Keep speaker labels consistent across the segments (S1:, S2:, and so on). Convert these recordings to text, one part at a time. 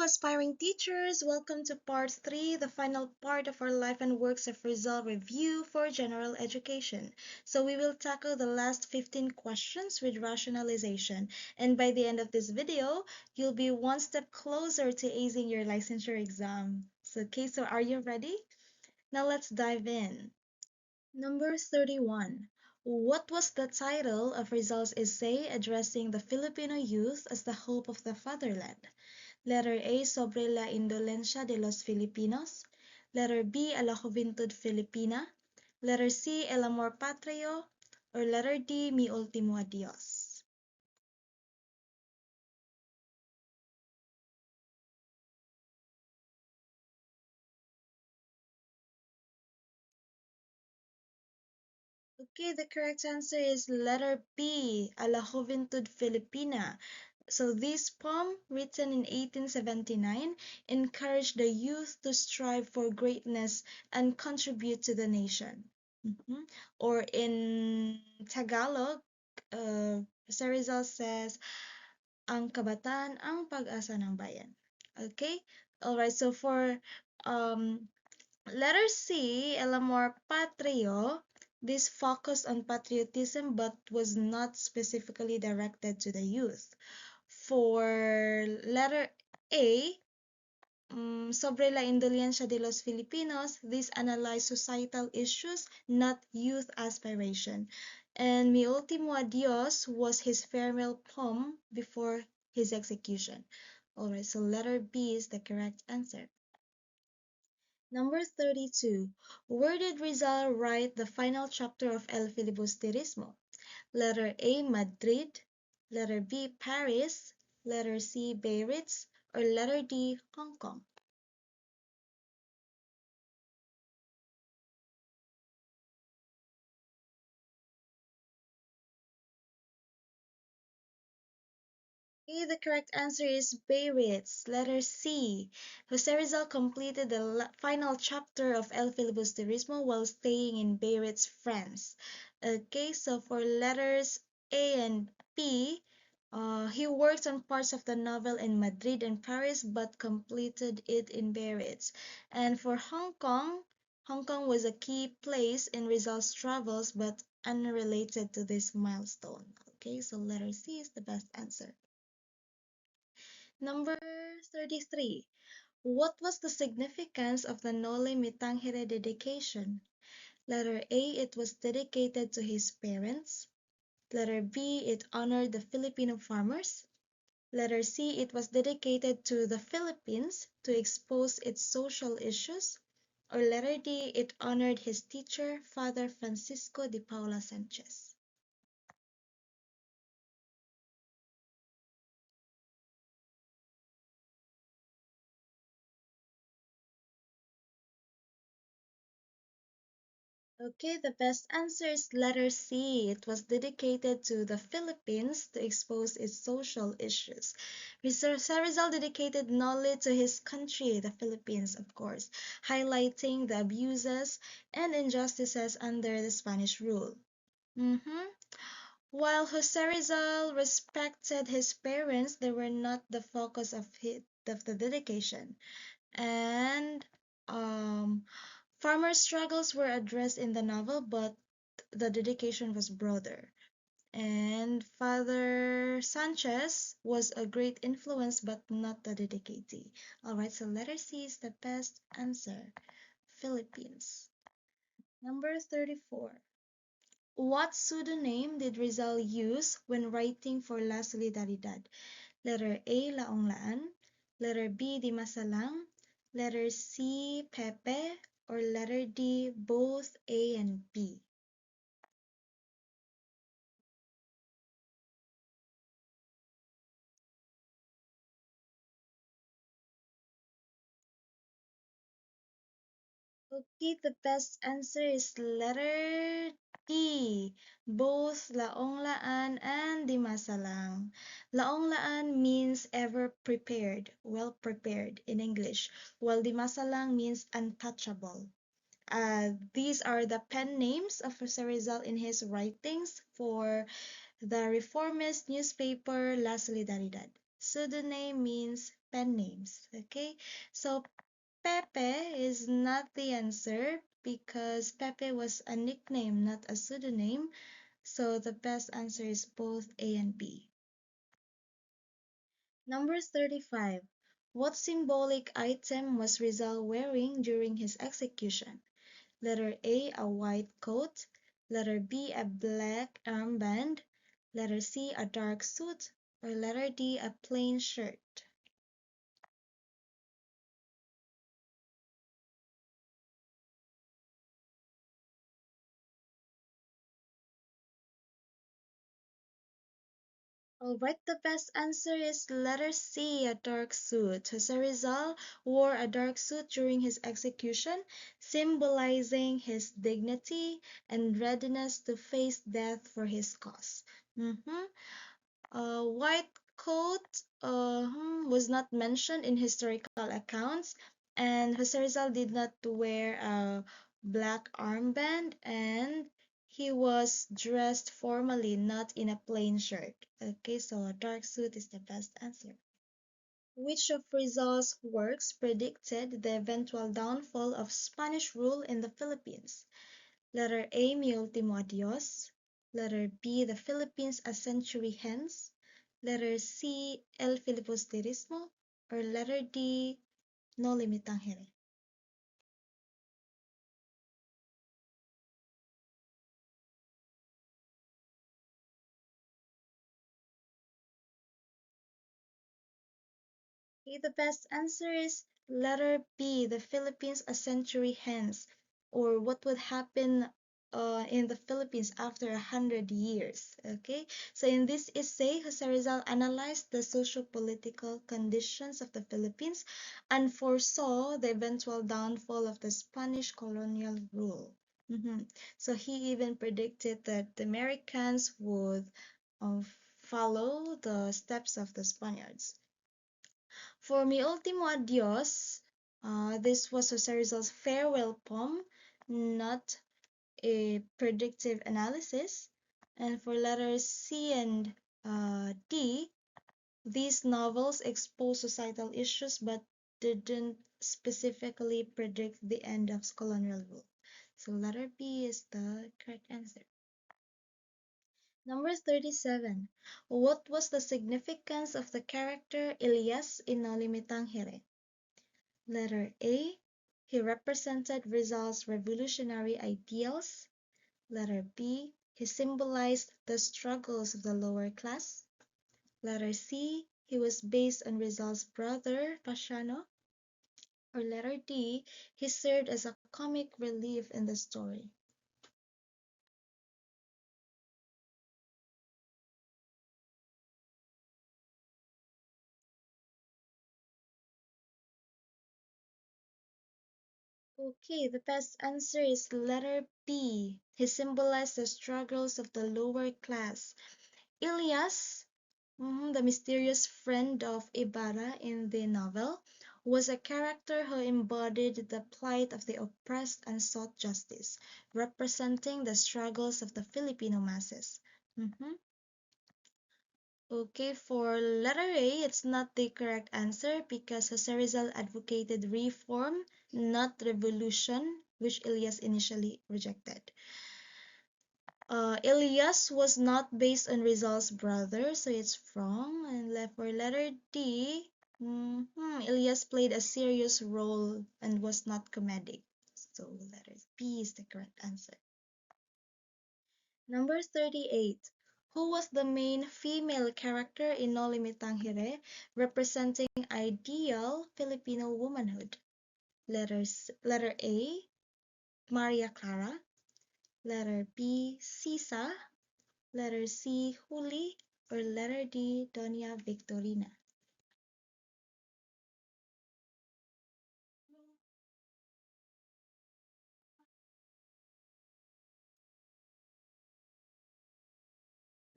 S1: aspiring teachers. Welcome to part 3, the final part of our life and works of Rizal review for general education. So we will tackle the last 15 questions with rationalization. And by the end of this video, you'll be one step closer to acing your licensure exam. So are you ready? Now let's dive in. Number 31. What was the title of Rizal's essay addressing the Filipino youth as the hope of the fatherland? Letter A, Sobre la indolencia de los Filipinos. Letter B, A la Juventud Filipina. Letter C, El amor patrio. Or letter D, Mi último adiós. Okay, the correct answer is letter B, A la Juventud Filipina. So this poem, written in 1879, encouraged the youth to strive for greatness and contribute to the nation. Or in Tagalog, Sir Rizal says, ang kabataan ang pag-asa ng bayan. Okay? Alright, so for um, letter C, El amor patrio, this focused on patriotism but was not specifically directed to the youth. For letter A, Sobre la indolencia de los Filipinos, this analyzed societal issues, not youth aspiration. And Mi último adiós was his farewell poem before his execution. Alright, so letter B is the correct answer. Number 32. Where did Rizal write the final chapter of El Filibusterismo? Letter A, Madrid. Letter B, Paris. Letter C, Beirut. Or letter D, Hong Kong. Okay, the correct answer is Beirut. Letter C. Jose Rizal completed the final chapter of El Filibusterismo while staying in Beirut, France. Okay, so for letters A and B, he worked on parts of the novel in Madrid and Paris but completed it in Beirut. And for Hong Kong, Hong Kong was a key place in Rizal's travels but unrelated to this milestone. Okay, so letter C is the best answer. Number 33. What was the significance of the Noli Me Tangere dedication? Letter A, it was dedicated to his parents. Letter B, it honored the Filipino farmers. Letter C, it was dedicated to the Philippines to expose its social issues. Or letter D, it honored his teacher, Father Francisco de Paula Sanchez. Okay, the best answer is letter C. It was dedicated to the Philippines to expose its social issues. Rizal dedicated Noli to his country, the Philippines, of course, highlighting the abuses and injustices under the Spanish rule. While Jose Rizal respected his parents, they were not the focus of the dedication. And farmer struggles were addressed in the novel, but the dedication was broader. And Father Sanchez was a great influence, but not the dedicatee. Alright, so letter C is the best answer. Philippines. Number 34. What pseudonym did Rizal use when writing for La Solidaridad? Letter A, Laong Laan. Letter B, Di Masalang. Letter C, Pepe. Or letter D, both A and B. Okay, the best answer is letter D, both Laong Laan and Di Masalang. Laong Laan means ever prepared, well prepared in English, while Di Masalang means untouchable. These are the pen names of Jose Rizal in his writings for the reformist newspaper La Solidaridad. Pseudonym means pen names. Okay, so Pepe is not the answer because Pepe was a nickname, not a pseudonym. So the best answer is both A and B. Number 35. What symbolic item was Rizal wearing during his execution? Letter A, a white coat. Letter B, a black armband. Letter C, a dark suit. Or letter D, a plain shirt. Alright, the best answer is letter C, a dark suit. Jose Rizal wore a dark suit during his execution, symbolizing his dignity and readiness to face death for his cause. Mhm. White coat was not mentioned in historical accounts, and Jose Rizal did not wear a black armband, and he was dressed formally, not in a plain shirt. Okay, so a dark suit is the best answer. Which of Rizal's works predicted the eventual downfall of Spanish rule in the Philippines? Letter A, Mi Último Adiós. Letter B, The Philippines a Century Hence. Letter C, El Filibusterismo. Or letter D, No Limitangere. Okay, the best answer is letter B, The Philippines a Century Hence, or what would happen in the Philippines after 100 years. Okay, so in this essay, Jose Rizal analyzed the socio-political conditions of the Philippines and foresaw the eventual downfall of the Spanish colonial rule. Mhm. So he even predicted that the Americans would um, follow the steps of the Spaniards. For Mi Ultimo Adios, this was Jose Rizal's farewell poem, not a predictive analysis. And for letters C and D, these novels expose societal issues but didn't specifically predict the end of colonial rule. So letter B is the correct answer. Number 37. What was the significance of the character Elias in No Limitangere? Letter A. He represented Rizal's revolutionary ideals. Letter B. He symbolized the struggles of the lower class. Letter C. He was based on Rizal's brother, Pasiano. Or letter D. He served as a comic relief in the story. Okay, the best answer is letter B. He symbolized the struggles of the lower class. Elias, the mysterious friend of Ibarra in the novel, was a character who embodied the plight of the oppressed and sought justice, representing the struggles of the Filipino masses. Mhm. Okay, for letter A, it's not the correct answer because Jose Rizal advocated reform, not revolution, which Elias initially rejected. Elias was not based on Rizal's brother, so it's wrong. And left for letter D, Elias played a serious role and was not comedic. So letter B is the correct answer. Number 38. Who was the main female character in No Limitang Hire, representing ideal Filipino womanhood? Letter A, Maria Clara. Letter B, Sisa. Letter C, Huli. Or letter D, Doña Victorina.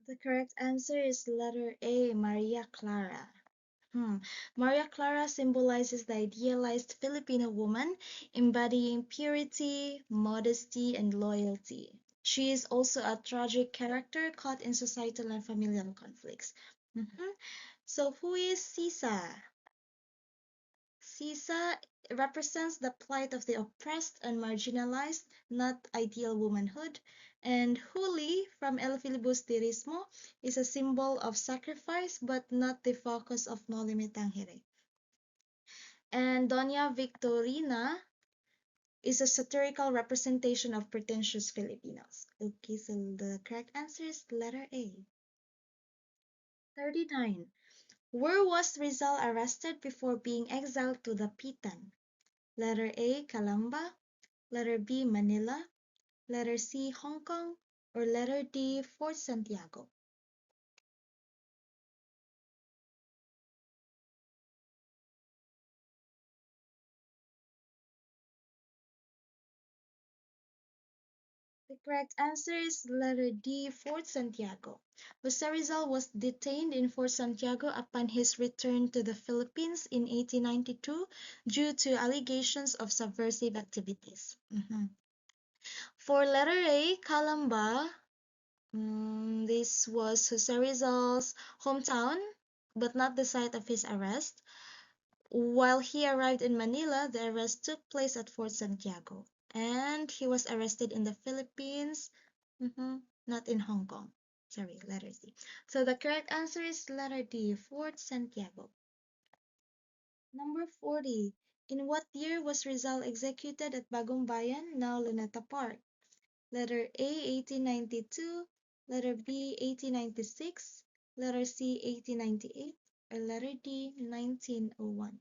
S1: The correct answer is letter A, Maria Clara. Maria Clara symbolizes the idealized Filipino woman, embodying purity, modesty, and loyalty. She is also a tragic character caught in societal and familial conflicts. Mhm. So, who is Sisa? Sisa represents the plight of the oppressed and marginalized, not ideal womanhood. And Huli from El Filibusterismo is a symbol of sacrifice but not the focus of Noli Me Tangere. And Doña Victorina is a satirical representation of pretentious Filipinos. Okay, so the correct answer is letter A. 39. Where was Rizal arrested before being exiled to the Pitan? Letter A, Calamba. Letter B, Manila. Letter C, Hong Kong. Or letter D, Fort Santiago. The correct answer is letter D, Fort Santiago. Jose Rizal was detained in Fort Santiago upon his return to the Philippines in 1892 due to allegations of subversive activities. For letter A, Calamba, this was Jose Rizal's hometown, but not the site of his arrest. While he arrived in Manila, the arrest took place at Fort Santiago, and he was arrested in the Philippines, not in Hong Kong. Sorry, letter D. So the correct answer is letter D, Fort Santiago. Number 40. In what year was Rizal executed at Bagong Bayan, now Luneta Park? Letter A, 1892, letter B, 1896, letter C, 1898, or letter D, 1901.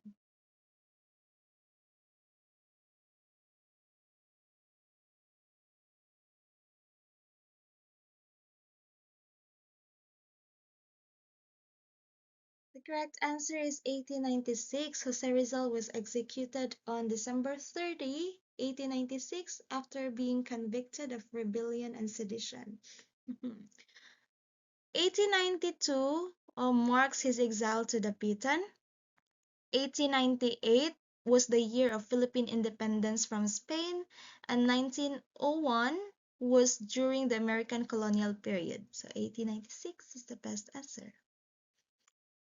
S1: The correct answer is 1896. Jose Rizal was executed on December 30, 1896, after being convicted of rebellion and sedition. 1892 marks his exile to the Pitan. 1898 was the year of Philippine independence from Spain, and 1901 was during the American colonial period. So 1896 is the best answer.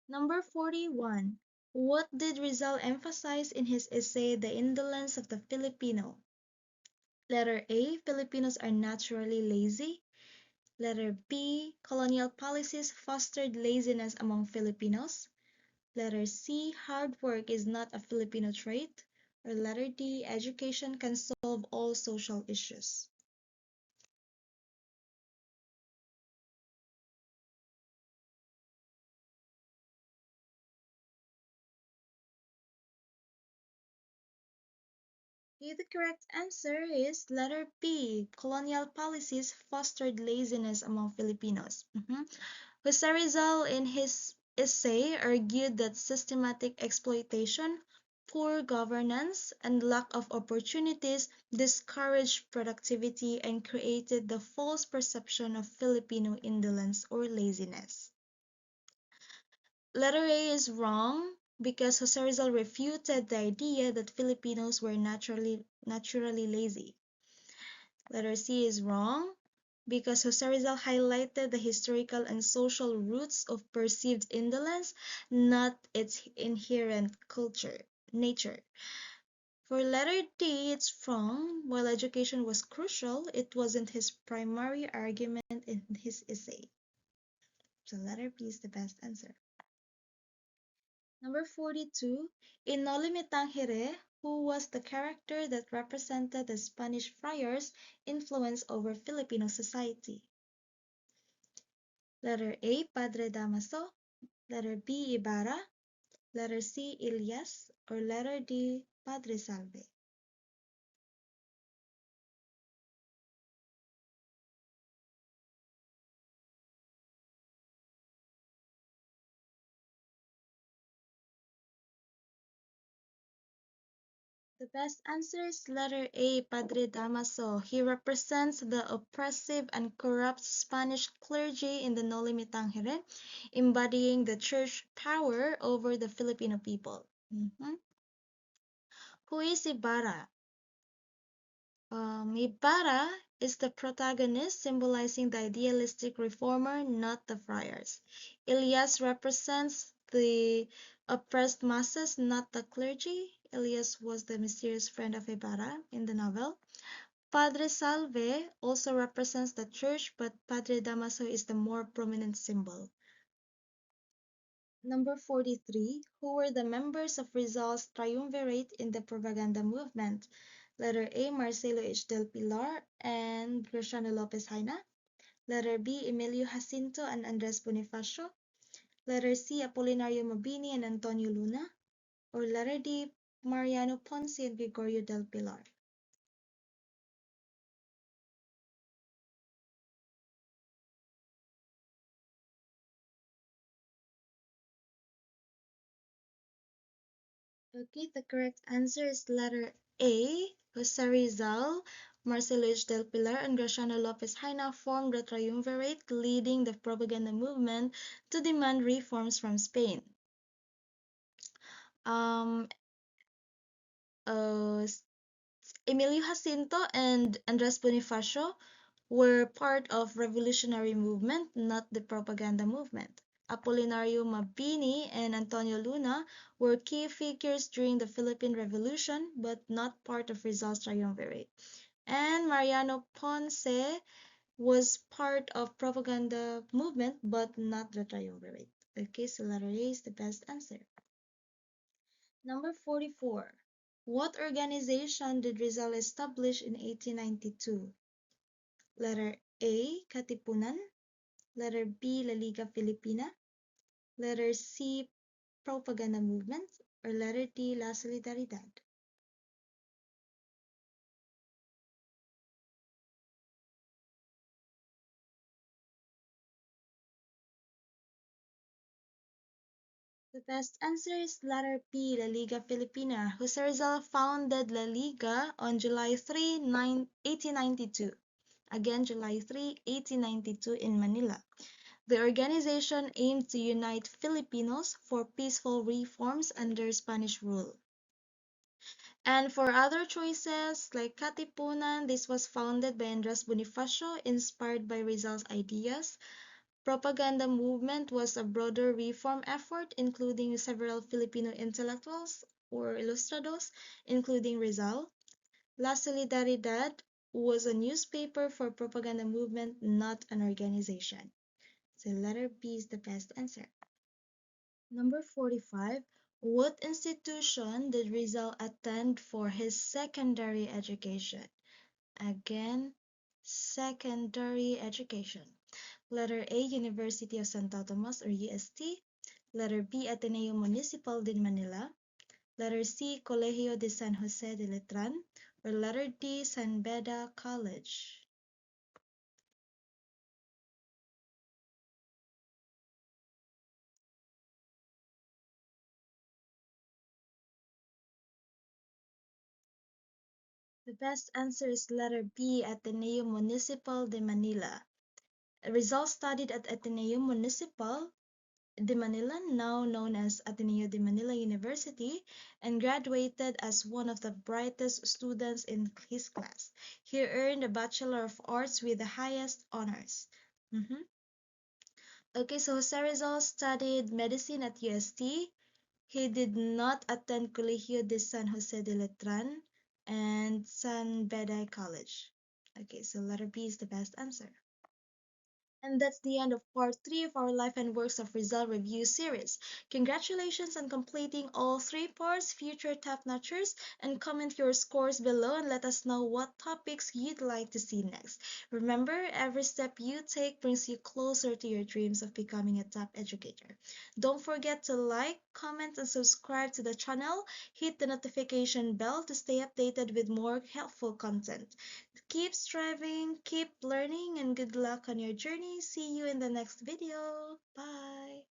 S1: Number 41. What did Rizal emphasize in his essay The Indolence of the Filipino? Letter A. Filipinos are naturally lazy. Letter B. Colonial policies fostered laziness among Filipinos. Letter C. Hard work is not a Filipino trait. Or letter D. Education can solve all social issues. The correct answer is letter B. Colonial policies fostered laziness among Filipinos. Jose Rizal, in his essay, argued that systematic exploitation, poor governance, and lack of opportunities discouraged productivity and created the false perception of Filipino indolence or laziness. Letter A is wrong because Jose Rizal refuted the idea that Filipinos were naturally lazy. Letter C is wrong because Jose Rizal highlighted the historical and social roots of perceived indolence, not its inherent nature. For letter D, it's wrong. While education was crucial, it wasn't his primary argument in his essay. So letter B is the best answer. Number 42. In Noli Me Tangere, who was the character that represented the Spanish friars' influence over Filipino society? Letter A. Padre Damaso. Letter B. Ibarra. Letter C. Ilias. Or letter D. Padre Salve. The best answer is letter A, Padre Damaso. He represents the oppressive and corrupt Spanish clergy in the Noli Me Tangere, embodying the church power over the Filipino people. Who is Ibarra? Ibarra is the protagonist, symbolizing the idealistic reformer, not the friars. Elias represents the oppressed masses, not the clergy. Elias was the mysterious friend of Ibarra in the novel. Padre Salve also represents the church, but Padre Damaso is the more prominent symbol. Number 43. Who were the members of Rizal's triumvirate in the propaganda movement? Letter A. Marcelo H. del Pilar and Graciano Lopez Haina. Letter B. Emilio Jacinto and Andres Bonifacio. Letter C. Apolinario Mabini and Antonio Luna. Or letter D. Mariano Ponce and Gregorio del Pilar. Okay, the correct answer is letter A. Jose Rizal, Marcelo H. del Pilar, and Graciano Lopez Haina formed the triumvirate leading the propaganda movement to demand reforms from Spain. Um, uh, Emilio Jacinto and Andres Bonifacio were part of revolutionary movement, not the propaganda movement. Apolinario Mabini and Antonio Luna were key figures during the Philippine Revolution, but not part of Rizal's triumvirate. And Mariano Ponce was part of propaganda movement, but not the triumvirate. Okay, so letter A is the best answer. Number 44. What organization did Rizal establish in 1892? Letter A. Katipunan. Letter B. La Liga Filipina. Letter C. Propaganda Movement. Or letter D. La Solidaridad. The best answer is letter B. La Liga Filipina. Jose Rizal founded La Liga on July 3, 1892. Again, July 3, 1892 in Manila. The organization aimed to unite Filipinos for peaceful reforms under Spanish rule. And for other choices, like Katipunan, this was founded by Andres Bonifacio, inspired by Rizal's ideas. Propaganda movement was a broader reform effort, including several Filipino intellectuals or ilustrados, including Rizal. La Solidaridad was a newspaper for propaganda movement, not an organization. So letter B is the best answer. Number 45. What institution did Rizal attend for his secondary education? Again, secondary education. Letter A, University of Santo Tomas or UST. Letter B, Ateneo Municipal de Manila. Letter C, Colegio de San Jose de Letran. Or letter D, San Beda College. The best answer is letter B, Ateneo Municipal de Manila. Rizal studied at Ateneo Municipal de Manila, now known as Ateneo de Manila University, and graduated as one of the brightest students in his class. He earned a Bachelor of Arts with the highest honors. Mhm. Okay, so Jose Rizal studied medicine at UST. He did not attend Colegio de San Jose de Letran and San Beda College. Okay, so letter B is the best answer. And that's the end of part 3 of our Life and Works of Rizal review series. Congratulations on completing all 3 parts, future top-notchers, and comment your scores below and let us know what topics you'd like to see next. Remember, every step you take brings you closer to your dreams of becoming a top educator. Don't forget to like, comment, and subscribe to the channel. Hit the notification bell to stay updated with more helpful content. Keep striving, keep learning, and good luck on your journey. See you in the next video. Bye.